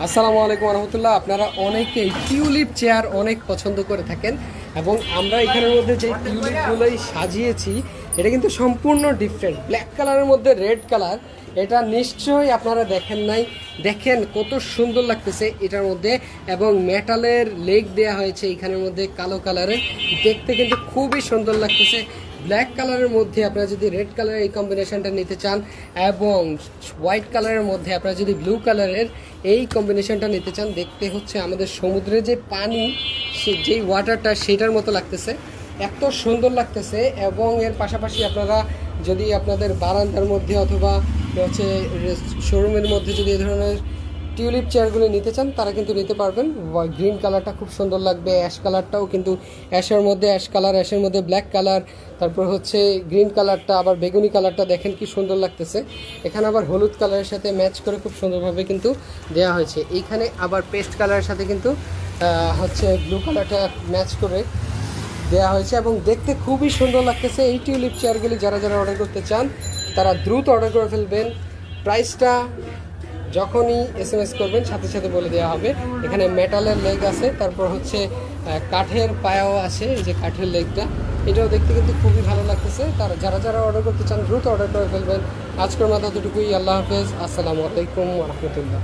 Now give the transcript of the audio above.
আসসালামু আলাইকুম রহমতুল্লাহ। আপনারা অনেকেই টিউলিপ চেয়ার অনেক পছন্দ করে থাকেন এবং আমরা এখানের মধ্যে যে টিউলিপগুলোই সাজিয়েছি এটা কিন্তু সম্পূর্ণ ডিফারেন্ট। ব্ল্যাক কালারের মধ্যে রেড কালার, এটা নিশ্চয়ই আপনারা দেখেন নাই। দেখেন কত সুন্দর লাগতেছে এটার মধ্যে, এবং মেটালের লেগ দেয়া হয়েছে এখানের মধ্যে কালো কালারের, দেখতে কিন্তু খুবই সুন্দর লাগতেছে। ব্ল্যাক কালারের মধ্যে আপনারা যদি রেড কালারের এই কম্বিনেশনটা নিতে চান এবং হোয়াইট কালারের মধ্যে আপনারা যদি ব্লু কালারের এই কম্বিনেশনটা নিতে চান, দেখতে হচ্ছে আমাদের সমুদ্রের যে পানি, সে যেই ওয়াটারটা সেটার মতো লাগতেছে, এত সুন্দর লাগতেছে। এবং এর পাশাপাশি আপনারা যদি আপনাদের বারান্দার মধ্যে অথবা হচ্ছে শোরুমের মধ্যে যদি এই ধরনের টিউলিপ চেয়ারগুলো নিতে চান তারা কিন্তু নিতে পারবেন। গ্রিন কালারটা খুব সুন্দর লাগবে, অ্যাশ কালারটাও কিন্তু অ্যাশের মধ্যে অ্যাশ কালার, অ্যাশের মধ্যে ব্ল্যাক কালার, তারপর হচ্ছে গ্রিন কালারটা, আবার বেগুনি কালারটা দেখেন কি সুন্দর লাগতেছে। এখানে আবার হলুদ কালারের সাথে ম্যাচ করে খুব সুন্দরভাবে কিন্তু দেওয়া হয়েছে। এইখানে আবার পেস্ট কালারের সাথে কিন্তু হচ্ছে ব্লু কালারটা ম্যাচ করে দেওয়া হয়েছে এবং দেখতে খুবই সুন্দর লাগতেছে। এই টিউলিপ চেয়ারগুলি যারা যারা অর্ডার করতে চান তারা দ্রুত অর্ডার করে ফেলবেন। প্রাইসটা যখনই SMS করবেন সাথে সাথে বলে দেওয়া হবে। এখানে মেটালের লেগ আছে, তারপর হচ্ছে কাঠের পায়াও আছে, এই যে কাঠের লেগটা, এটাও দেখতে কিন্তু খুবই ভালো লাগতেছে। তারা যারা যারা অর্ডার করতে চান দ্রুত অর্ডার করে ফেলবেন। আজকের মতো এতটুকুই। আল্লাহ হাফেজ, আসসালামু আলাইকুম ওয়া রাহমাতুল্লাহ।